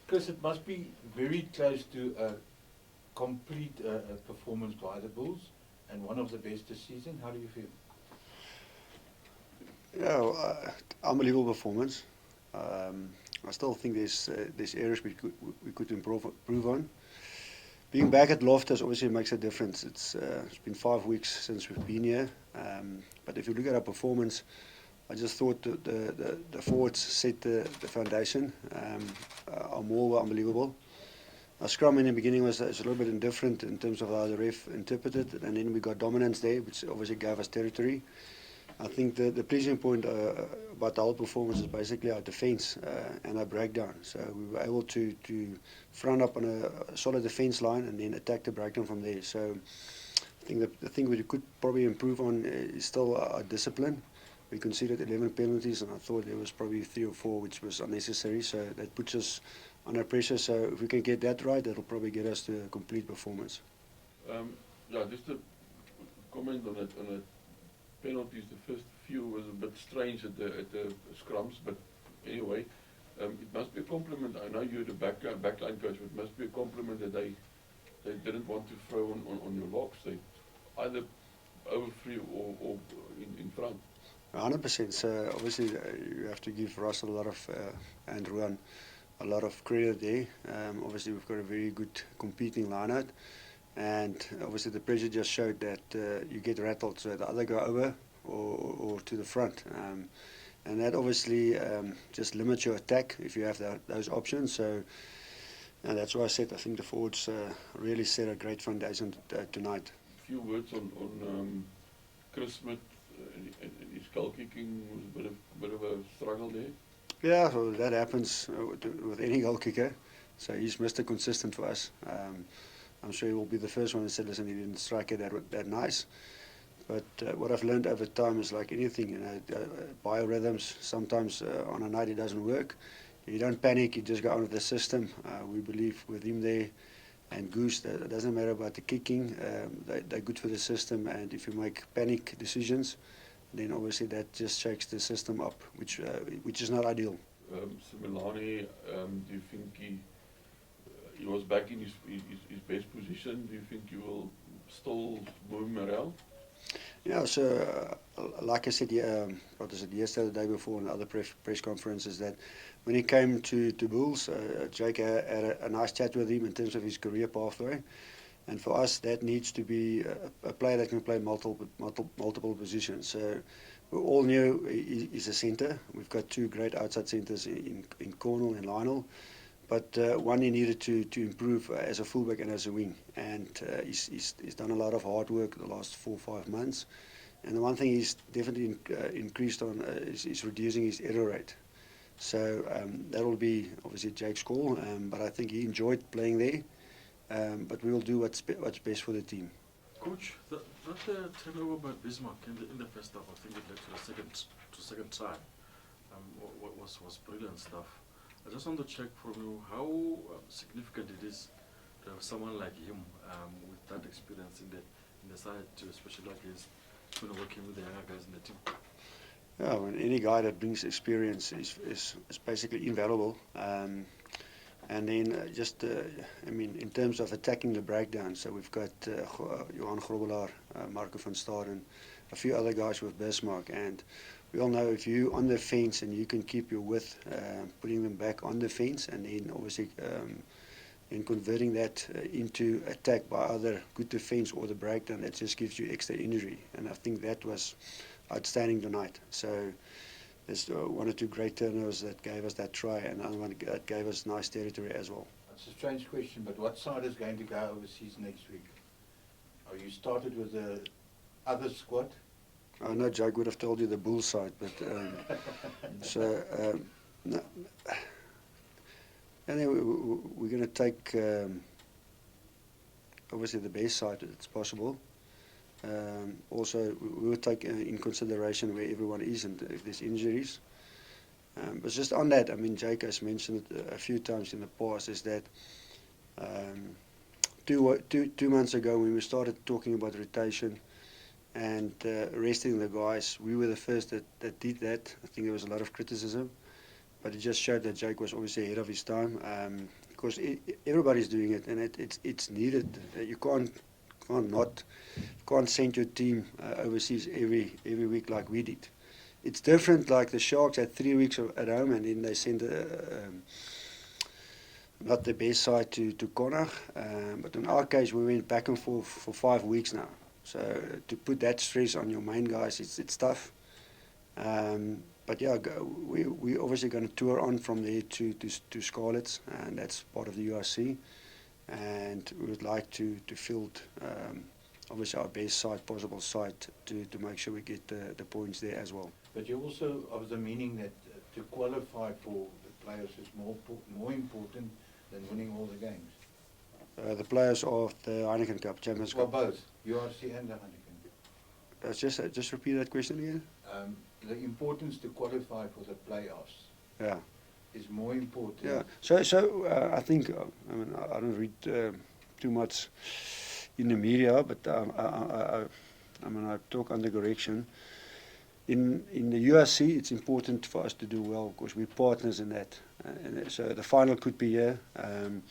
Chris, it must be very close to a complete performance by the Bulls and one of the best this season. How do you feel? Yeah, unbelievable performance. I still think there's areas we could improve on. Being back at Loftus obviously makes a difference. It's been 5 weeks since we've been here, but if you look at our performance, I just thought the forwards set the foundation. Our maul were unbelievable. Our scrum in the beginning was a little bit indifferent in terms of how the ref interpreted it, and then we got dominance there, which obviously gave us territory. I think the pleasing point about the whole performance is basically our defence and our breakdown. So we were able to front up on a solid defence line and then attack the breakdown from there. So I think the thing we could probably improve on is still our discipline. We conceded 11 penalties, and I thought there was probably 3 or 4 which was unnecessary. So that puts us under pressure. So if we can get that right, that'll probably get us to a complete performance. Yeah, just a comment on it. Penalties, the first few was a bit strange at the scrums, but anyway, it must be a compliment. I know you're the backline coach, but it must be a compliment that they didn't want to throw on your locks. They either overthrew or in front. 100%. So obviously you have to give Russell a lot of and Ruan a lot of credit there. Obviously we've got a very good competing lineout. And obviously the pressure just showed that you get rattled, so the other go over or to the front. And that obviously just limits your attack if you have those options. So and that's why I said I think the forwards really set a great foundation tonight. A few words on Chris Smith and his goal kicking was a bit of a struggle there. Yeah, so that happens with any goal kicker. So he's Mr. Consistent for us. I'm sure he will be the first one to say, listen, he didn't strike it that nice. But what I've learned over time is like anything, biorhythms, sometimes on a night it doesn't work. You don't panic, you just go on with the system. We believe with him there and Goose, it doesn't matter about the kicking, they're good for the system, and if you make panic decisions, then obviously that just shakes the system up, which is not ideal. Similani, do you think he was back in his best position? Do you think you will still move him around? Yeah, so like I said, yesterday, the day before, in other press conferences, that when he came to Bulls, Jake had a nice chat with him in terms of his career pathway. And for us, that needs to be a player that can play multiple positions. So we all knew he's a centre. We've got 2 great outside centres in Cornell and Lionel. But one he needed to improve as a fullback and as a wing. And he's done a lot of hard work the last 4 or 5 months. And the one thing he's definitely increased on is reducing his error rate. So that will be obviously Jake's call. But I think he enjoyed playing there. But we will do what's best for the team. Coach, that turnover by Bismarck in the first half, I think it led to the second try. Was brilliant stuff. I just want to check from you how significant it is to have someone like him with that experience in the side, especially against working with the younger guys in the team. Yeah, well, any guy that brings experience is basically invaluable. And then in terms of attacking the breakdown, so we've got Johan Grobbelaar, Marco van Staden, a few other guys with Bismarck, and we all know if you're on the fence and you can keep your width, putting them back on the fence, and then obviously in converting that into attack by either good defence or the breakdown, that just gives you extra injury. And I think that was outstanding tonight. So there's 1 or 2 great turnovers that gave us that try, and another one that gave us nice territory as well. It's a strange question, but what side is going to go overseas next week? Are you started with the other squad? I know Jake would have told you the Bull side, but no. Anyway, we're going to take obviously the best side that's possible. Also, we will take in consideration where everyone is and if there's injuries. But just on that, I mean, Jake has mentioned it a few times in the past, is that 2 months ago when we started talking about rotation and resting the guys, we were the first that did that. I think there was a lot of criticism. but it just showed that Jake was obviously ahead of his time. Because everybody's doing it, and it's needed. You can't send your team overseas every week like we did. It's different. Like the Sharks had 3 weeks at home, and then they sent not the best side to Connacht. But in our case, we went back and forth for 5 weeks now. So to put that stress on your main guys, it's tough. But yeah, we obviously going to tour on from there to Scarlets, and that's part of the URC. And we would like to field obviously our best side, possible side, to make sure we get the points there as well. But you're also of the meaning that to qualify for the players is more important than winning all the games. The players of the Heineken Cup, Champions Well, Cup. both URC and the Heineken. Just repeat that question again. The importance to qualify for the playoffs Yeah. is more important. Yeah. So I think I mean I don't read too much in the media, but I mean I talk under correction. In the URC, it's important for us to do well because we're partners in that. And so the final could be here, and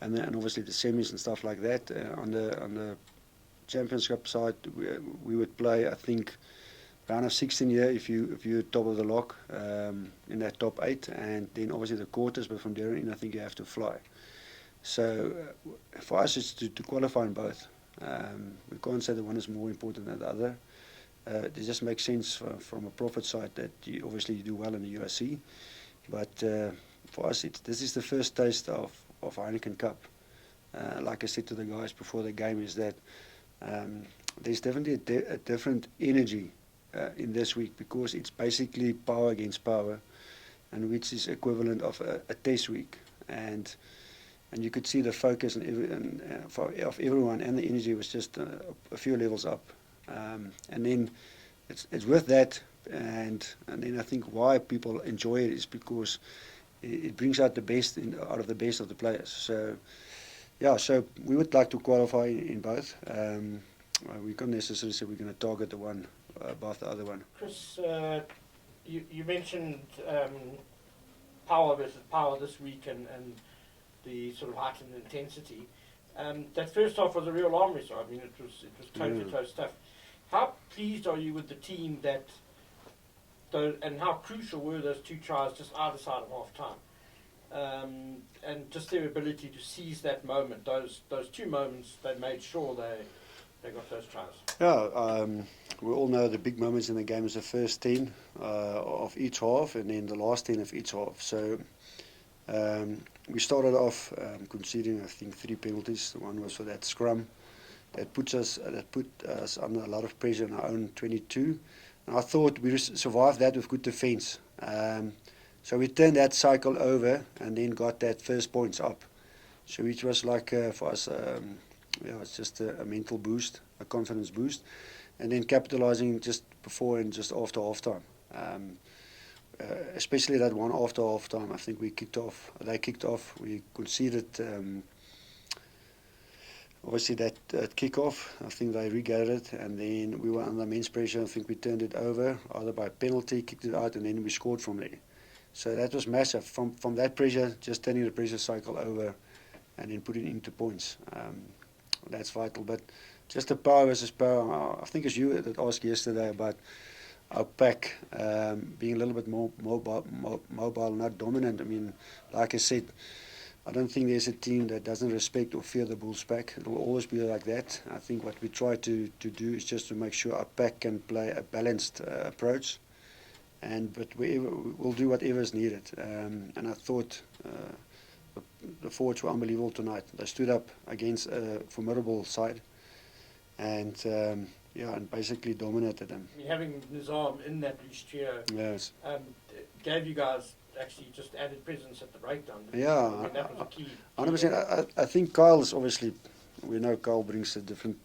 obviously the semis and stuff like that. On the Champions Cup side, we would play, I think, round of 16 here if you're top of the lock in that top 8, and then obviously the quarters. But from there in, I think you have to fly. So for us, it's to qualify in both. We can't say that one is more important than the other. It just makes sense from a profit side that you obviously do well in the URC. But for us, this is the first taste of Heineken Cup. Like I said to the guys before the game, is that there's definitely a different energy in this week, because it's basically power against power, and which is equivalent of a test week. And you could see the focus of everyone, and the energy was just a few levels up. And then it's with that, and then I think why people enjoy it is because it brings out the best out of the best of the players. So yeah, so we would like to qualify in both. We can't necessarily say we're going to target the one above the other one. Chris, you mentioned power versus power this week, and the sort of heightened intensity. That first half was a real arm wrestle. I mean, it was toe-to-toe stuff. How pleased are you with the team and how crucial were those 2 tries just either side of half-time? And just their ability to seize that moment, those 2 moments, they made sure they got those tries. Yeah, we all know the big moments in the game is the first 10 of each half, and then the last 10 of each half. So we started off conceding, I think, 3 penalties. One was for that scrum that put us under a lot of pressure in our own 22. And I thought we survived that with good defence. So we turned that cycle over and then got that first points up. So which was like for us, it's just a mental boost, a confidence boost, and then capitalising just before and just after half time. Especially that one after half time, I think they kicked off. We conceded obviously that kick-off. I think they regathered it, and then we were under immense pressure. I think we turned it over, either by penalty, kicked it out, and then we scored from there. So that was massive. From that pressure, just turning the pressure cycle over and then putting it into points. That's vital. But just the power versus power, I think it's you that asked yesterday about our pack being a little bit more mobile, not dominant. I mean, like I said, I don't think there's a team that doesn't respect or fear the Bulls pack. It will always be like that. I think what we try to do is just to make sure our pack can play a balanced approach, but we'll do whatever is needed. And I thought the forwards were unbelievable tonight. They stood up against a formidable side, and and basically dominated them. I mean, having Nizam in that list here gave you guys actually just added presence at the breakdown. Yeah, I mean, that was a key. 100%. I think Kyle's obviously, we know Kyle brings a different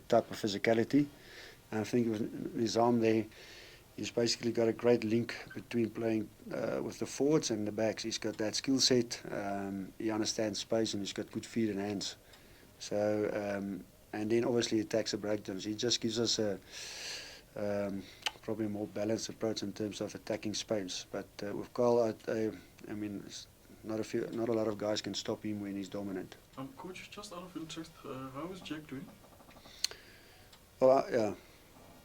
type of physicality. And I think with Nizam there, he's basically got a great link between playing with the forwards and the backs. He's got that skill set, he understands space, and he's got good feet and hands. So, and then obviously he attacks the breakdowns. He just gives us probably a more balanced approach in terms of attacking space. But with Carl, I mean, not a lot of guys can stop him when he's dominant. Coach, just out of interest, how is Jack doing? Well, yeah.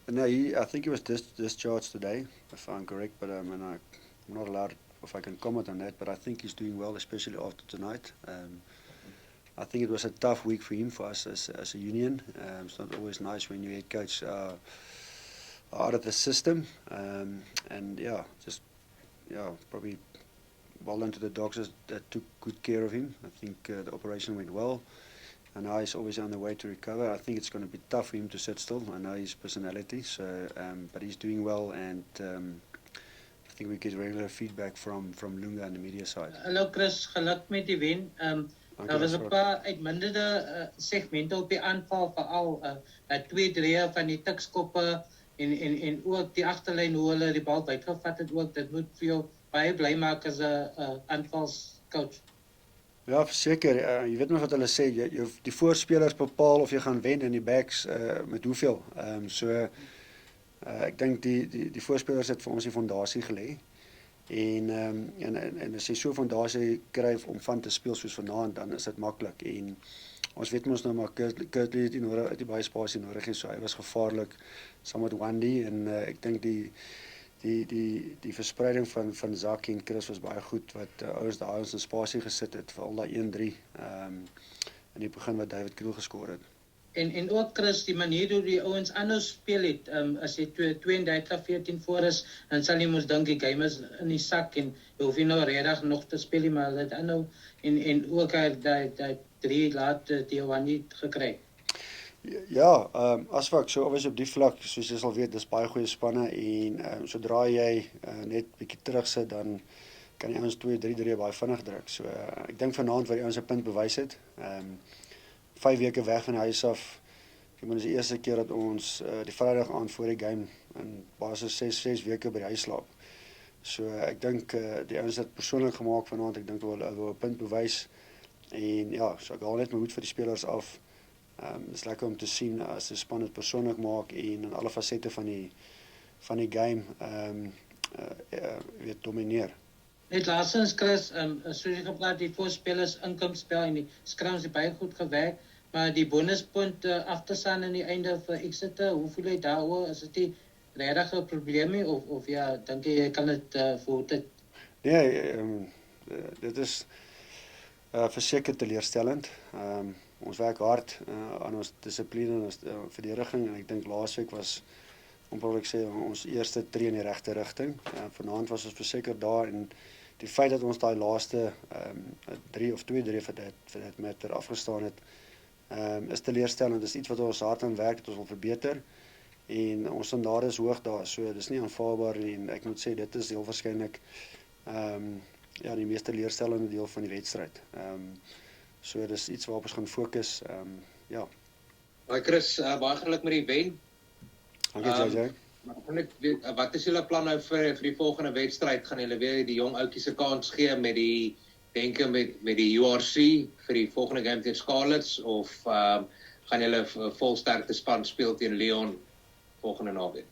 No, I think he was discharged today, if I'm correct. But I'm not allowed if I can comment on that. But I think he's doing well, especially after tonight. I think it was a tough week for him, for us as a union. It's not always nice when your head coach are out of the system. And probably well done to the doctors that took good care of him. I think the operation went well. And now he's always on the way to recover. I think it's going to be tough for him to sit still. I know his personality, but he's doing well, and I think we get regular feedback from Lunga and the media side. Hallo Chris, geluk met die wen. Daar was 'n paar uitmuntende segmente op die aanval, veral 2-3 van die tikskoppe en ook die agterlyn hoe hulle die bal uitgevat het ook. Dit moet vir jou baie bly maak as 'n aanvalscoach. Ja, verseker. Jy weet mos wat hulle sê, die voorspelers bepaal of jy gaan wen en die backs met hoeveel. Ek dink die voorspelers het vir ons die fondasie gelê. En as jy so 'n fondasie kry om van te speel soos vanaand, dan is dit maklik. En ons weet mos nou maar Kurtley het die baie spasie nodig hê, so hy was gevaarlik saam met Wandy, en ek dink die verspreiding van Zaki en Chris was baie goed, wat ouens daai ons in spasie gesit het, veral daai 1-3 in die begin wat David Kriel geskoor het. En ook Chris, die manier hoe die ouens aanhou speel het, as jy 32-14 voor is, dan sal jy mos dink die game is in die sak en jy hoef nie nou regtig nog te speel nie, maar hulle het aanhou en ook daai 3 laat die Wandy gekry. Ja, Asfak, so obviously op die vlak, soos jy sal weet, dis baie goeie spanne, en sodra jy net bietjie terug sit, dan kan die ouens 2-3 baie vinnig druk. So ek dink vanaand wat die ouens 'n punt bewys het. 5 weke weg van die huis af. Ek bedoel, dis die eerste keer dat ons die Vrydag aand voor die game in basis 6 weke by die huis slaap. So ek dink die ouens het persoonlik gemaak vanaand. Ek dink hulle wil 'n punt bewys. En ja, so ek haal net my hoed vir die spelers af. Het is lekker om te sien as die span het persoonlik maak en in alle fasette van die game weet domineer. Net laastens Chris, soos jy gepraat, die voorspelers inkomspel en die scrums het baie goed gewerk, maar die bonuspunt af te staan aan die einde vir Exeter, hoe voel jy daaroor? Is dit nie regtig 'n probleem nie, of ja, dink jy kan dit voortsit? Nee, dit is verseker teleurstellend. Ons werk hard aan ons dissipline en ons verdediging, en ek dink laasweek was onmoontlik sê ons eerste tree in die regte rigting. Vanaand was ons verseker daar, en die feit dat ons daai laaste 3 of 2-3 vir dit matter afgestaan het, is teleurstellend. Dis iets wat ons hard aan werk, dat ons wil verbeter, en ons standaarde is hoog daar, so dis nie aanvaarbaar nie, en ek moet sê dit is heel waarskynlik die mees teleurstellende deel van die wedstryd. So dis iets waarop ons gaan fokus. Ja. Hoi Chris, baie geluk met die wen. Dankie JJ. Wat is julle plan nou vir die volgende wedstryd? Gaan julle weer die jong ouetjies se kans gee met die denke met die URC vir die volgende game teen Scarlets, of gaan julle volsterkte span speel teen Lyon volgende naweek?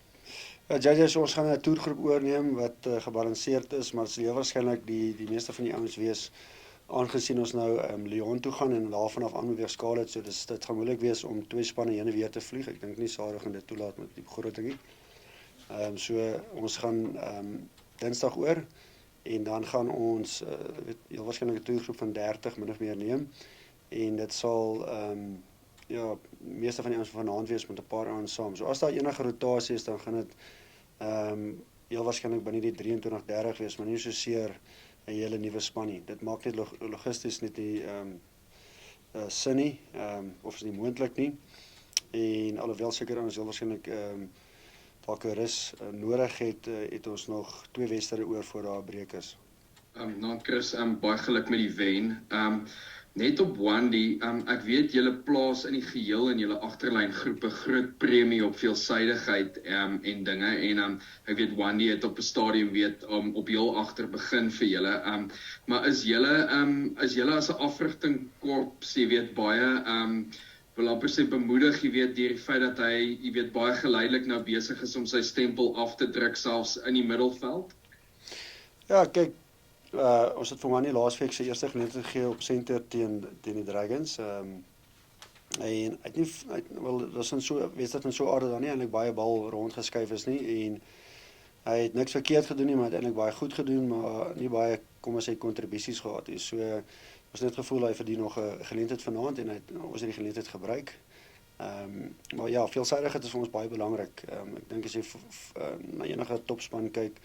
Ja, JJ, so ons gaan 'n toergroep oorneem wat gebalanseerd is, maar dit sal waarskynlik die meeste van die ouens wees, aangesien ons nou Lyon toe gaan en daarvan af aanbeweeg Scarlets, so dit gaan moeilik wees om 2 spanne heen en weer te vlieg. Ek dink nie Sarah gaan dit toelaat met die begroting nie. So ons gaan Dinsdag oor, en dan gaan ons heel waarskynlik 'n toergroep van 30 min of meer neem, en dit sal meeste van die ouens vanaand wees met 'n paar ouens saam. So as daar enige rotasie is, dan gaan dit heel waarskynlik binne die 23-30 wees, maar nie soseer 'n hele nuwe span nie. Dit maak net logisties net nie sin nie, of is nie moontlik nie. En alhoewel seker ons heel waarskynlik dalk 'n rus nodig het ons nog 2 wedstryde oor voor daar 'n breek is. Chris, baie geluk met die wen. Net op Wandy, ek weet julle plaas in die geheel in julle agterlyn groepe groot premie op veelsidigheid en dinge, en ek weet Wandy het op 'n stadium op heel agter begin vir julle, maar is julle as 'n afrigtingkorps, jy weet, baie wil amper sê bemoedig, jy weet, deur die feit dat hy, jy weet, baie geleidelik nou besig is om sy stempel af te druk selfs in die middelveld? Ja, kyk, ons het vir Manny laasweek sy eerste geleentheid gegee op center teen die Dragons. En hy het nie, wel, was in so wedstryd in so aarde dan nie eintlik baie bal rondgeskuif is nie, en hy het niks verkeerd gedoen nie, maar eintlik baie goed gedoen, maar nie baie, kom ons sê, kontribusies gehad nie. So ons het net gevoel hy verdien nog 'n geleentheid vanaand, en ons het die geleentheid gebruik. Maar ja, veelsidigheid is vir ons baie belangrik. Ek dink as jy na enige topspan kyk,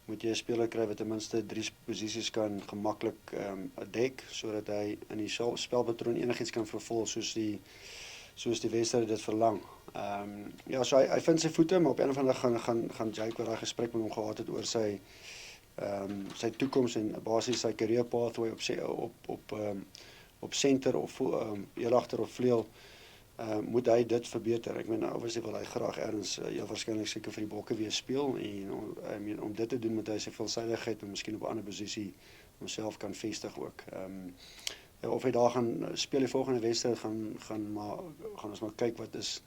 moet jy 'n speler kry wat ten minste 3 posisies kan gemaklik dek, sodat hy in die spelpatroon enigiets kan vervul soos die wedstryd dit verlang. Ja, so hy vind sy voete, maar op 'n of ander gaan Jake wat daai gesprek met hom gehad het oor sy toekoms en basies sy career pathway op center of heel agter of vleuel, moet hy dit verbeter. Ek meen, obviously wil hy graag ergens heel waarskynlik seker vir die Bokke weer speel, en om dit te doen moet hy sy veelsidigheid en miskien op 'n ander posisie homself kan vestig ook. Of hy daar gaan speel die volgende wedstryd, gaan ons maar kyk wat is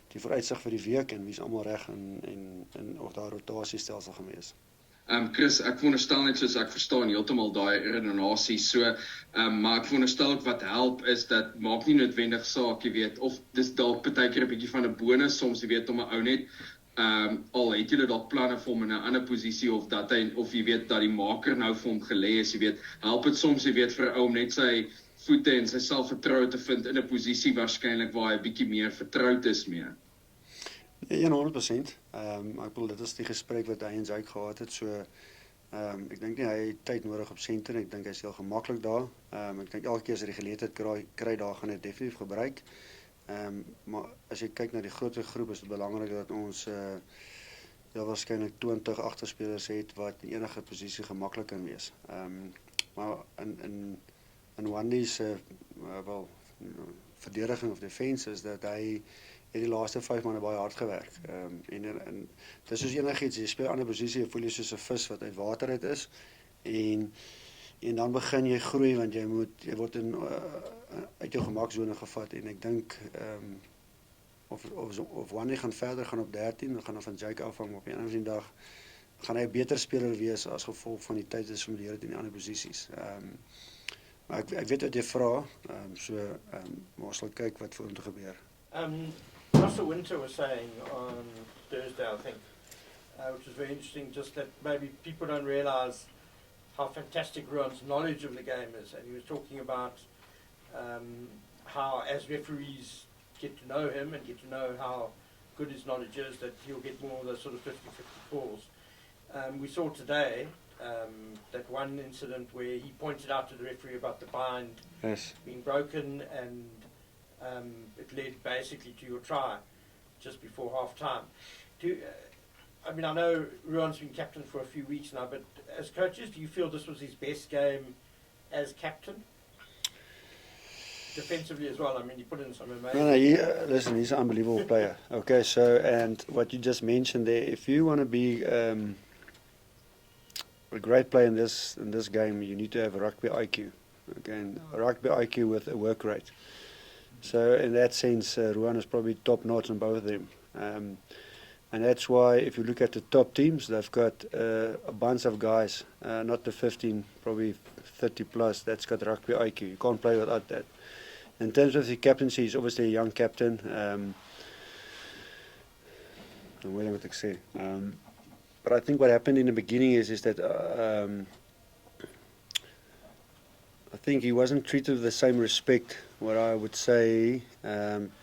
die vooruitsig vir die week en wie is almal reg en of daar rotasiestelsel gaan wees. Chris, ek veronderstel net soos ek verstaan heeltemal daai redenasie, so, maar ek veronderstel ook wat help is dat maak nie noodwendig saak, jy weet, of dis dalk partykeer 'n bietjie van 'n bonus soms, jy weet, om 'n ou net al het julle dalk planne vir hom in 'n ander posisie of jy weet dat die maker nou vir hom gelê is, jy weet, help dit soms, jy weet, vir 'n ou om net sy voete en sy selfvertroue te vind in 'n posisie waarskynlik waar hy 'n bietjie meer vertroud is mee. 100%. Ek bedoel, dit is die gesprek wat hy en Jake gehad het, so ek dink nie hy het tyd nodig op center, ek dink hy is heel gemaklik daar. Ek dink elke keer as hy die geleentheid kry daar gaan hy definitief gebruik. Maar as jy kyk na die groter groep, is dit belangrik dat ons heel waarskynlik 20 agterspelers het wat in enige posisie gemaklik kan wees. Maar in Wandy's verdediging of defense is dat hy het die laaste 5 maande baie hard gewerk. En dit is soos enigiets, jy speel 'n ander posisie, jy voel jy soos 'n vis wat uit water uit is, en dan begin jy groei, want jy word uit jou gemaksone gevat, en ek dink of Wandy gaan verder gaan op 13, dan gaan van Jake afhang op 'n ander dag, gaan hy 'n beter speler wees as gevolg van die tyd is om die in die ander posisies. Maar ek weet wat jy vra, maar ons sal kyk wat vorentoe gebeur. Russell Winter was saying on Thursday, I think, which was very interesting, just that maybe people don't realise how fantastic Ruan's knowledge of the game is. And he was talking about how, as referees get to know him and get to know how good his knowledge is, that he'll get more of those sort of 50-50 calls. We saw today that one incident where he pointed out to the referee about the bind being broken, and it led basically to your try just before half-time. I mean, I know Ruan's been captain for a few weeks now, but as coaches, do you feel this was his best game as captain? Defensively as well, I mean, he put in some amazing... No, listen, he's an unbelievable player. Okay, so, and what you just mentioned there, if you want to be a great player in this game, you need to have a rugby IQ. Okay, and a rugby IQ with a work rate. So in that sense, Ruan is probably top notch on both of them. And that's why if you look at the top teams, they've got a bunch of guys, not the 15, probably 30 plus, that's got rugby IQ. You can't play without that. In terms of the captaincy, he's obviously a young captain. What would I say? But I think what happened in the beginning is that I think he wasn't treated with the same respect, what I would say,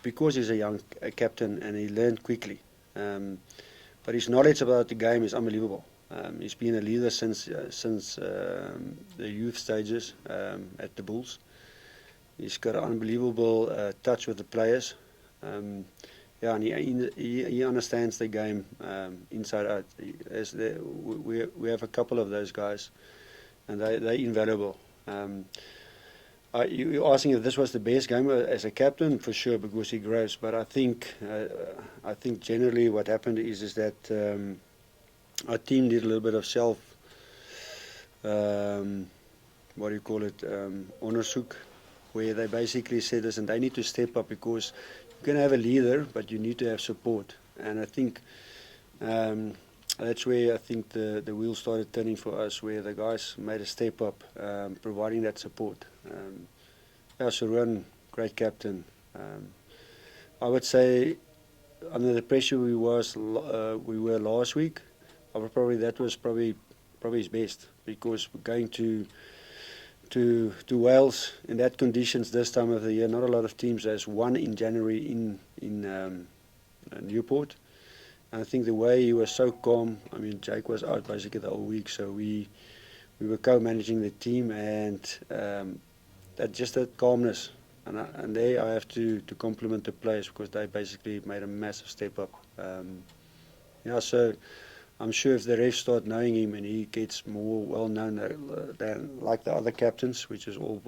because he's a young captain and he learned quickly. But his knowledge about the game is unbelievable. He's been a leader since the youth stages at the Bulls. He's got an unbelievable touch with the players. Yeah, and he understands the game inside out. We have a couple of those guys, and they're invaluable. You're asking if this was the best game as a captain, for sure, because he grows. But I think generally what happened is that our team did a little bit of onderzoek, where they basically said, listen, they need to step up because you can have a leader, but you need to have support. And I think that's where I think the wheels started turning for us, where the guys made a step up, providing that support. Sharon, great captain. I would say under the pressure we were last week, that was probably his best, because going to Wales in that conditions this time of the year, not a lot of teams has won in January in Newport. And I think the way he was so calm, I mean, Jake was out basically the whole week, so we were co-managing the team, and that calmness. And there I have to compliment the players, because they basically made a massive step up. So I'm sure if the refs start knowing him and he gets more well known than like the other captains, which is all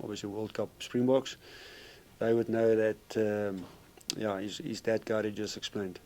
obviously World Cup Springboks, they would know that he's that guy they just explained.